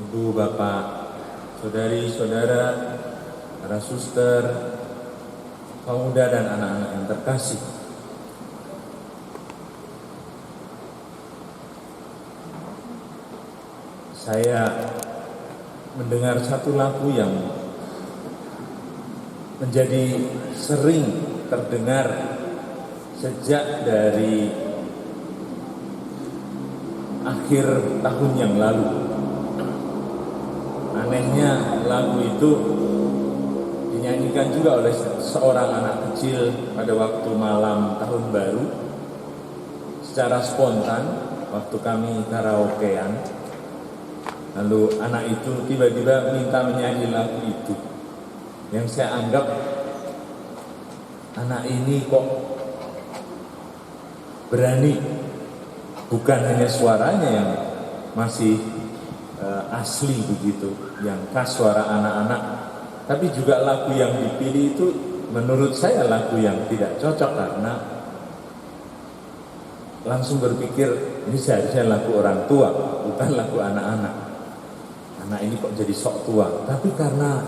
Ibu, Bapak, saudari-saudara, para suster, kaum muda dan anak-anak yang terkasih. Saya mendengar satu lagu yang menjadi sering terdengar sejak dari akhir tahun yang lalu. Anehnya lagu itu dinyanyikan juga oleh seorang anak kecil pada waktu malam tahun baru secara spontan waktu kami karaokean. Lalu anak itu tiba-tiba minta menyanyi lagu itu. Yang saya anggap anak ini kok berani, bukan hanya suaranya yang masih asli begitu, yang khas suara anak-anak, tapi juga lagu yang dipilih itu menurut saya lagu yang tidak cocok karena langsung berpikir ini seharusnya lagu orang tua, bukan lagu anak-anak. Anak ini kok jadi sok tua, tapi karena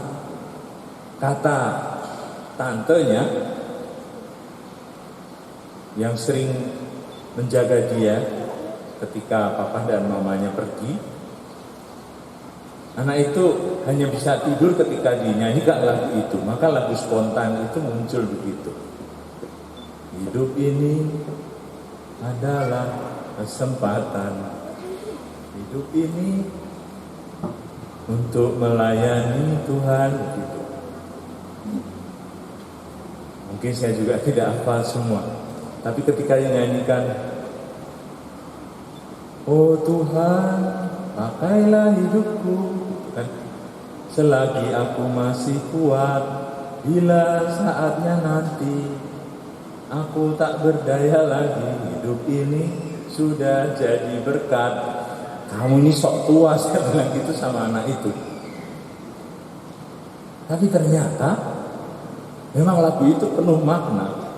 kata tantenya yang sering menjaga dia ketika papa dan mamanya pergi, anak itu hanya bisa tidur ketika dinyanyikan lagu itu. Maka lagu spontan itu muncul begitu. Hidup ini adalah kesempatan, hidup ini untuk melayani Tuhan gitu. Mungkin saya juga tidak hafal semua, tapi ketika dinyanyikan, oh Tuhan, pakailah hidupku, kan? Selagi aku masih kuat, bila saatnya nanti aku tak berdaya lagi, hidup ini sudah jadi berkat. Kamu ini sok tua, saya bilang gitu sama anak itu. Tapi ternyata memang lagu itu penuh makna.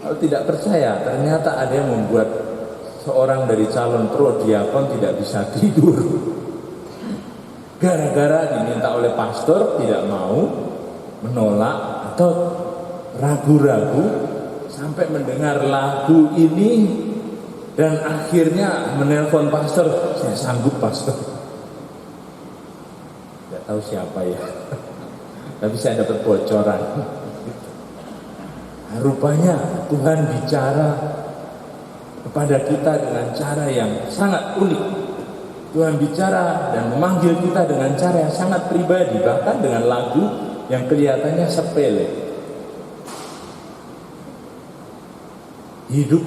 Kalau tidak percaya, ternyata ada yang membuat seorang dari calon prodiakon tidak bisa tidur. Gara-gara diminta oleh pastor tidak mau, menolak atau ragu-ragu sampai mendengar lagu ini dan akhirnya menelpon pastor, saya sanggup pastor. Tidak tahu siapa ya, tapi saya dapat bocoran. Rupanya Tuhan bicara kepada kita dengan cara yang sangat unik. Tuhan bicara dan memanggil kita dengan cara yang sangat pribadi, bahkan dengan lagu yang kelihatannya sepele. Hidup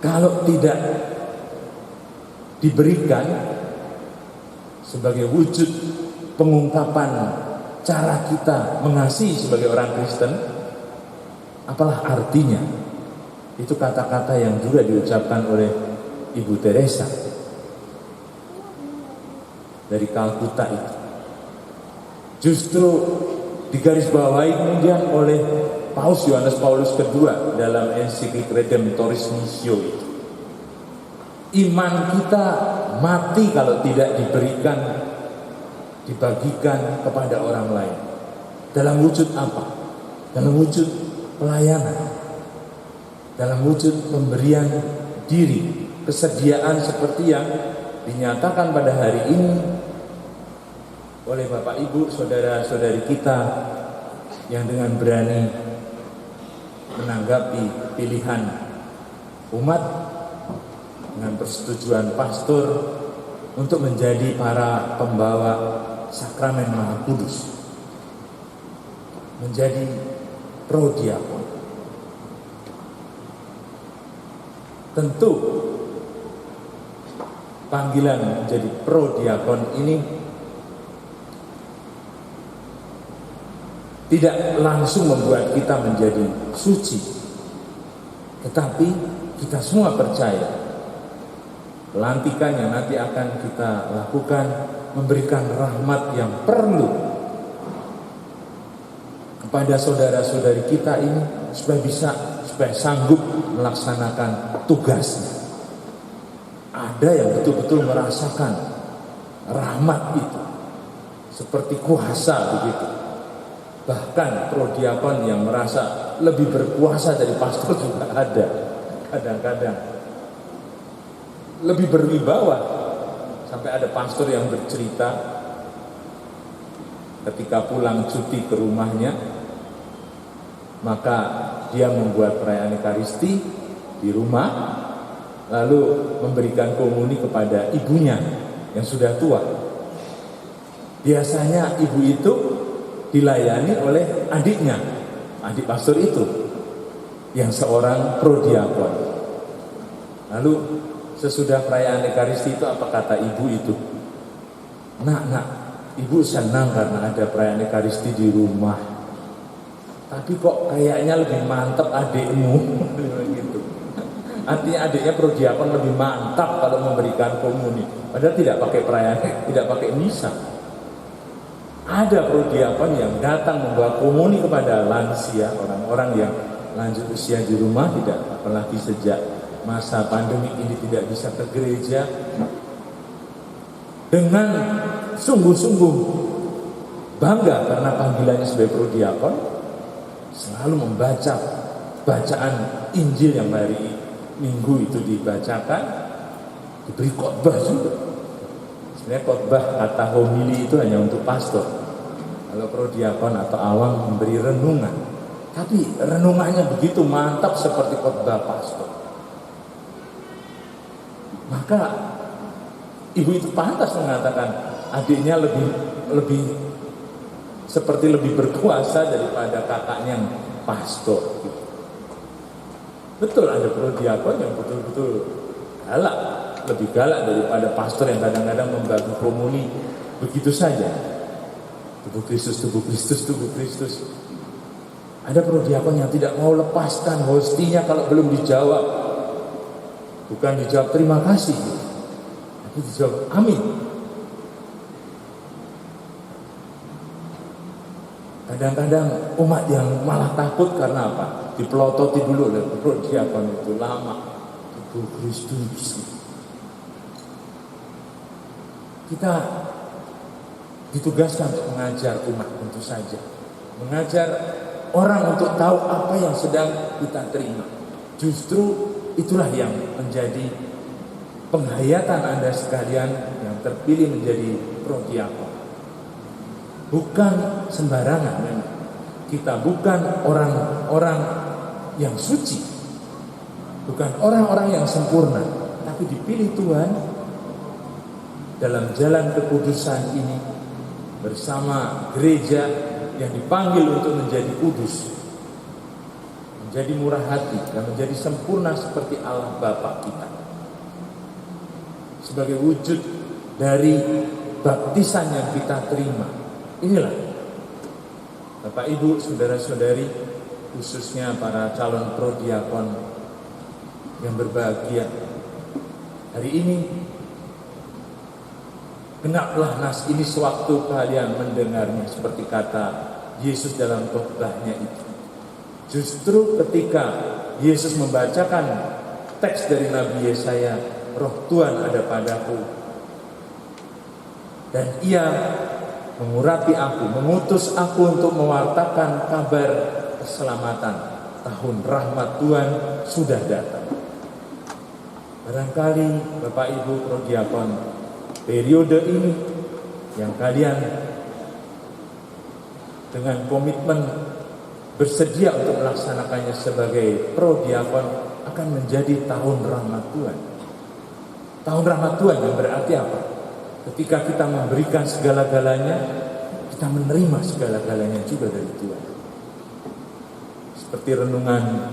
kalau tidak diberikan sebagai wujud pengungkapan cara kita mengasihi sebagai orang Kristen, apalah artinya? Itu kata-kata yang juga diucapkan oleh Ibu Teresa dari Kalkuta itu. Justru digarisbawahi kemudian oleh Paus Yohanes Paulus II dalam ensiklik Redemptoris Missio itu. Iman kita mati kalau tidak diberikan, dibagikan kepada orang lain. Dalam wujud apa? Dalam wujud pelayanan, dalam wujud pemberian diri, kesediaan seperti yang dinyatakan pada hari ini oleh Bapak Ibu, saudara-saudari kita yang dengan berani menanggapi pilihan umat dengan persetujuan pastor untuk menjadi para pembawa sakramen Maha Kudus, menjadi prodiakon. Tentu panggilan menjadi prodiakon ini tidak langsung membuat kita menjadi suci, tetapi kita semua percaya pelantikan yang nanti akan kita lakukan memberikan rahmat yang perlu kepada saudara-saudari kita ini supaya sanggup melaksanakan tugasnya. Ada yang betul-betul merasakan rahmat itu, seperti kuasa begitu. Bahkan prodiakon yang merasa lebih berkuasa dari pastor juga ada. Kadang-kadang lebih berwibawa. Sampai ada pastor yang bercerita ketika pulang cuti ke rumahnya, maka dia membuat perayaan Ekaristi di rumah, lalu memberikan komuni kepada ibunya yang sudah tua. Biasanya ibu itu dilayani oleh adiknya, adik pastor itu, yang seorang prodiakon. Lalu sesudah perayaan Ekaristi itu apa kata ibu itu? Nak, ibu senang karena ada perayaan Ekaristi di rumah. Tapi kok kayaknya lebih mantap adikmu. Gitu. Artinya adiknya prodiakon lebih mantap kalau memberikan komuni. Padahal tidak pakai perayaan, tidak pakai misa. Ada prodiakon yang datang membawa komuni kepada lansia, orang-orang yang lanjut usia di rumah, tidak apalagi sejak masa pandemi ini tidak bisa ke gereja, dengan sungguh-sungguh bangga karena panggilannya sebagai prodiakon, selalu membaca bacaan Injil yang hari Minggu itu dibacakan, diberi khotbah juga. Sebenarnya khotbah kata homili itu hanya untuk pastor. Kalau prodiakon atau awam memberi renungan, tapi renungannya begitu mantap seperti khotbah pastor. Maka ibu itu pantas mengatakan adiknya lebih seperti lebih berkuasa daripada kakaknya yang pastor. Betul, ada prodiakon yang betul-betul galak, lebih galak daripada pastor yang kadang-kadang membagi komuni begitu saja. Tubuh Kristus, tubuh Kristus, tubuh Kristus. Ada prodiakon yang tidak mau lepaskan hostinya kalau belum dijawab. Bukan dijawab terima kasih, tapi dijawab amin. Kadang-kadang umat yang malah takut karena apa? Dipelototi dulu oleh prodiakon itu lama. Tubuh Kristus. Kita ditugaskan untuk mengajar umat, tentu saja. Mengajar orang untuk tahu apa yang sedang kita terima. Justru itulah yang menjadi penghayatan Anda sekalian yang terpilih menjadi prodiakon. Bukan sembarangan memang. Kita bukan orang-orang yang suci, bukan orang-orang yang sempurna, tapi dipilih Tuhan dalam jalan kekudusan ini bersama gereja yang dipanggil untuk menjadi kudus, menjadi murah hati dan menjadi sempurna seperti Allah Bapa kita. Sebagai wujud dari baptisan yang kita terima, inilah Bapak Ibu, saudara-saudari, khususnya para calon prodiakon yang berbahagia. Hari ini genaplah nas ini sewaktu kalian mendengarnya, seperti kata Yesus dalam khotbahnya itu. Justru ketika Yesus membacakan teks dari Nabi Yesaya, Roh Tuhan ada padaku dan Ia mengurapi aku, mengutus aku untuk mewartakan kabar keselamatan. Tahun rahmat Tuhan sudah datang. Barangkali Bapak Ibu prodiakon, periode ini yang kalian dengan komitmen bersedia untuk melaksanakannya sebagai prodiakon akan menjadi tahun rahmat Tuhan. Tahun rahmat Tuhan yang berarti apa? Ketika kita memberikan segala-galanya, kita menerima segala-galanya juga dari Tuhan. Seperti renungan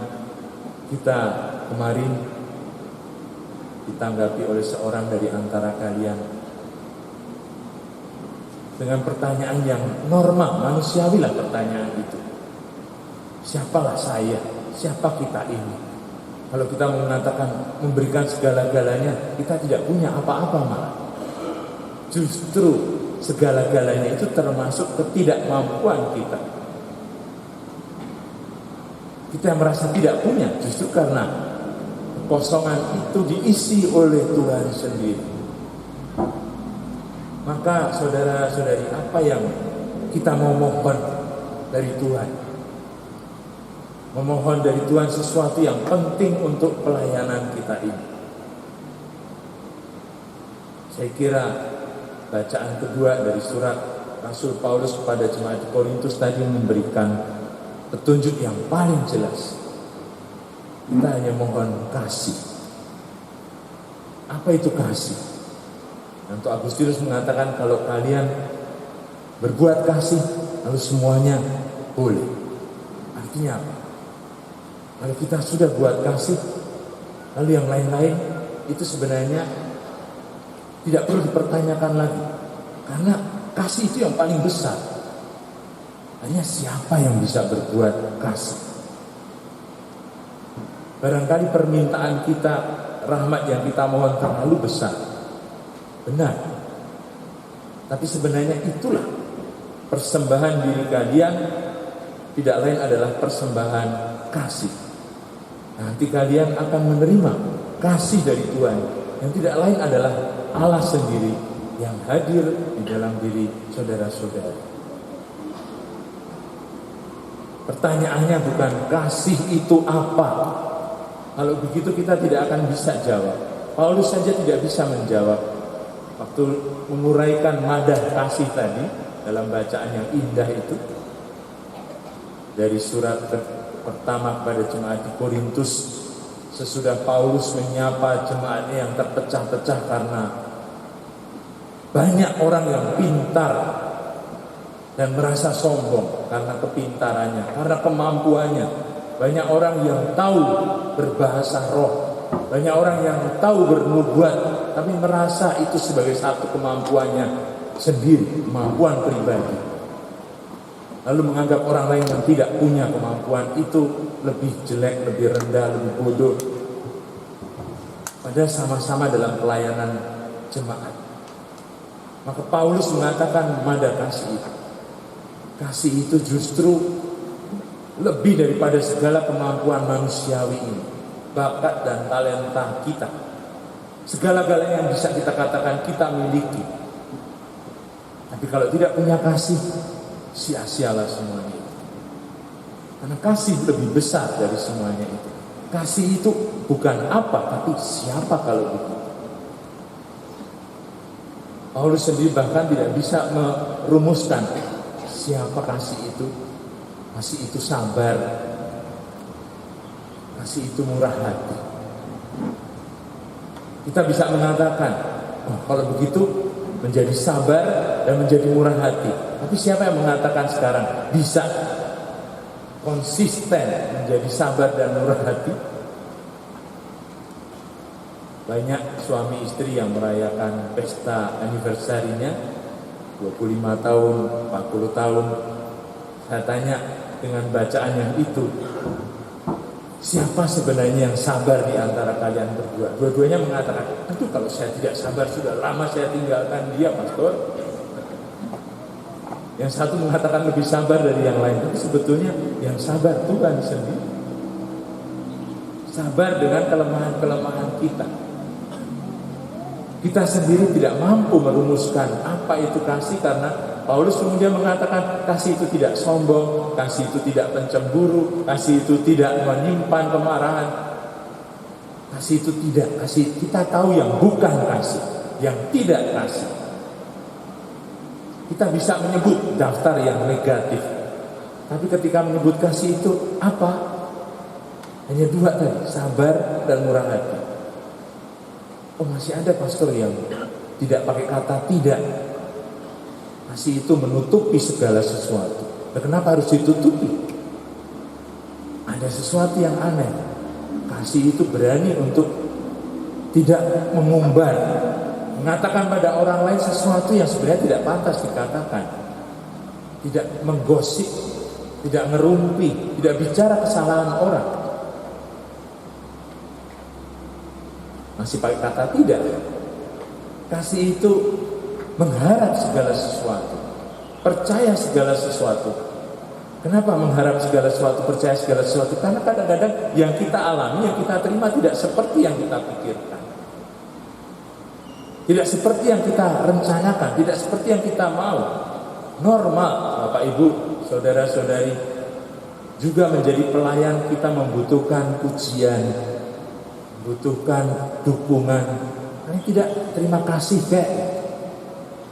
kita kemarin ditanggapi oleh seorang dari antara kalian dengan pertanyaan yang normal, manusiawi lah pertanyaan itu. Siapalah saya? Siapa kita ini? Kalau kita mengatakan memberikan segala-galanya, kita tidak punya apa-apa malah. Justru segala-galanya itu termasuk ketidakmampuan kita. Kita merasa tidak punya, justru karena kekosongan itu diisi oleh Tuhan sendiri. Maka saudara-saudari, apa yang kita mau mohon dari Tuhan? Memohon dari Tuhan sesuatu yang penting untuk pelayanan kita ini. Saya kira bacaan kedua dari surat Rasul Paulus kepada jemaat di Korintus tadi memberikan petunjuk yang paling jelas. Kita hanya mohon kasih. Apa itu kasih? Untuk Agustinus mengatakan kalau kalian berbuat kasih, lalu semuanya boleh. Artinya apa? Kalau kita sudah buat kasih, lalu yang lain-lain itu sebenarnya tidak perlu dipertanyakan lagi. Karena kasih itu yang paling besar. Hanya siapa yang bisa berbuat kasih? Barangkali permintaan kita, rahmat yang kita mohon terlalu besar. Benar. Tapi sebenarnya itulah persembahan diri kalian, tidak lain adalah persembahan kasih. Nanti kalian akan menerima kasih dari Tuhan yang tidak lain adalah Allah sendiri yang hadir di dalam diri saudara-saudara. Pertanyaannya bukan kasih itu apa. Kalau begitu kita tidak akan bisa jawab. Paulus saja tidak bisa menjawab. Waktu menguraikan madah kasih tadi dalam bacaan yang indah itu dari surat pertama kepada jemaat di Korintus, sesudah Paulus menyapa jemaatnya yang terpecah-pecah karena banyak orang yang pintar dan merasa sombong karena kepintarannya, karena kemampuannya. Banyak orang yang tahu berbahasa roh, banyak orang yang tahu bernubuat, tapi merasa itu sebagai satu kemampuannya sendiri, kemampuan pribadi. Lalu menganggap orang lain yang tidak punya kemampuan itu lebih jelek, lebih rendah, lebih bodoh. Padahal sama-sama dalam pelayanan jemaat. Maka Paulus mengatakan madah kasih itu. Kasih itu justru lebih daripada segala kemampuan manusiawi ini, bakat dan talenta kita, segala-galanya yang bisa kita katakan kita miliki. Tapi kalau tidak punya kasih, sia-sialah semuanya itu. Karena kasih lebih besar dari semuanya itu. Kasih itu bukan apa, tapi siapa kalau begitu. Paulus sendiri bahkan tidak bisa merumuskan siapa kasih itu. Kasih itu sabar, kasih itu murah hati. Kita bisa mengatakan, oh, kalau begitu menjadi sabar dan menjadi murah hati. Tapi siapa yang mengatakan sekarang bisa konsisten menjadi sabar dan murah hati? Banyak suami istri yang merayakan pesta anniversary-nya 25 tahun, 40 tahun. Saya tanya dengan bacaan yang itu, siapa sebenarnya yang sabar di antara kalian berdua? Dua-duanya mengatakan, aduh kalau saya tidak sabar sudah lama saya tinggalkan dia, pastor. Yang satu mengatakan lebih sabar dari yang lain, tapi sebetulnya yang sabar Tuhan sendiri. Sabar dengan kelemahan-kelemahan kita. Kita sendiri tidak mampu merumuskan apa itu kasih, karena Paulus kemudian mengatakan kasih itu tidak sombong, kasih itu tidak pencemburu, kasih itu tidak menyimpan kemarahan. Kasih itu tidak, kasih kita tahu yang bukan kasih, yang tidak kasih. Kita bisa menyebut daftar yang negatif, tapi ketika menyebut kasih itu apa? Hanya dua tadi, sabar dan murah hati. Oh, masih ada pastor yang tidak pakai kata tidak. Kasih itu menutupi segala sesuatu. Nah, kenapa harus ditutupi? Ada sesuatu yang aneh. Kasih itu berani untuk tidak mengumbar, mengatakan pada orang lain sesuatu yang sebenarnya tidak pantas dikatakan. Tidak menggosip, tidak ngerumpi, tidak bicara kesalahan orang. Masih pakai kata tidak. Kasih itu mengharap segala sesuatu, percaya segala sesuatu. Kenapa mengharap segala sesuatu, percaya segala sesuatu? Karena kadang-kadang yang kita alami, yang kita terima tidak seperti yang kita pikirkan. Tidak seperti yang kita rencanakan, tidak seperti yang kita mau. Normal, Bapak Ibu, saudara-saudari, juga menjadi pelayan kita membutuhkan pujian, membutuhkan dukungan. Kami tidak terima kasih kek,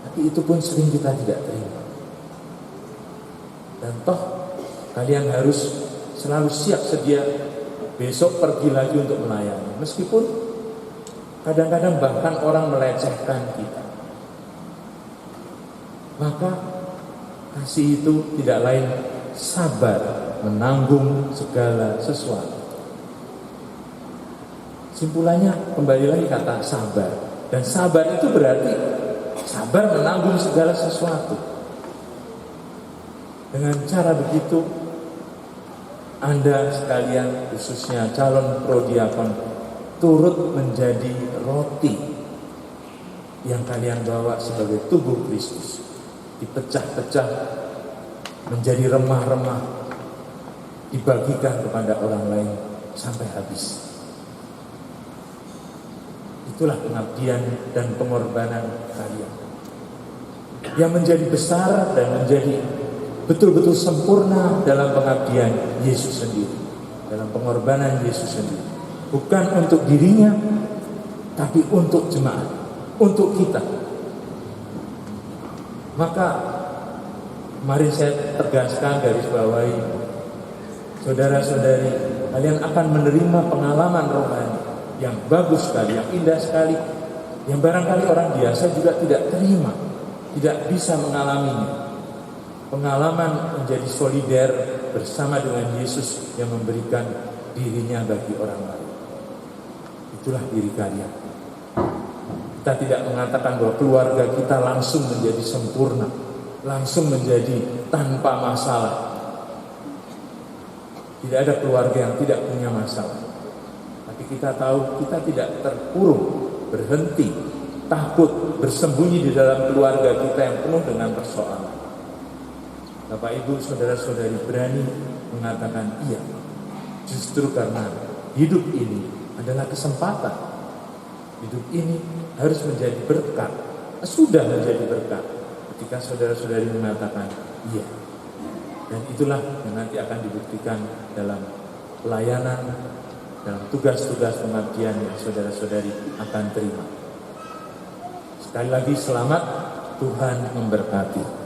tapi itu pun sering kita tidak terima. Dan toh kalian harus selalu siap sedia besok pergi lagi untuk melayani. Meskipun kadang-kadang bahkan orang melecehkan kita. Maka kasih itu tidak lain sabar menanggung segala sesuatu. Simpulannya kembali lagi kata sabar. Dan sabar itu berarti sabar menanggung segala sesuatu. Dengan cara begitu, Anda sekalian, khususnya calon prodiakon, turut menjadi roti yang kalian bawa sebagai tubuh Kristus. Dipecah-pecah menjadi remah-remah, dibagikan kepada orang lain sampai habis. Itulah pengabdian dan pengorbanan kalian yang menjadi besar dan menjadi betul-betul sempurna dalam pengabdian Yesus sendiri, dalam pengorbanan Yesus sendiri. Bukan untuk dirinya, tapi untuk jemaat, untuk kita. Maka mari saya tegaskan, garis bawahi, saudara-saudari, kalian akan menerima pengalaman rohani yang bagus sekali, yang indah sekali, yang barangkali orang biasa juga tidak terima, tidak bisa mengalaminya. Pengalaman menjadi solider bersama dengan Yesus yang memberikan dirinya bagi orang lain. Itulah diri kalian. Kita tidak mengatakan bahwa keluarga kita langsung menjadi sempurna, langsung menjadi tanpa masalah. Tidak ada keluarga yang tidak punya masalah. Tapi kita tahu kita tidak terkurung, berhenti, takut, bersembunyi di dalam keluarga kita yang penuh dengan persoalan. Bapak Ibu, saudara-saudari berani mengatakan iya. Justru karena hidup ini adalah kesempatan. Hidup ini harus menjadi berkat. Sudah menjadi berkat ketika saudara-saudari mengatakan iya. Dan itulah yang nanti akan dibuktikan dalam pelayanan, dalam tugas-tugas pengabdian yang saudara-saudari akan terima. Sekali lagi selamat, Tuhan memberkati.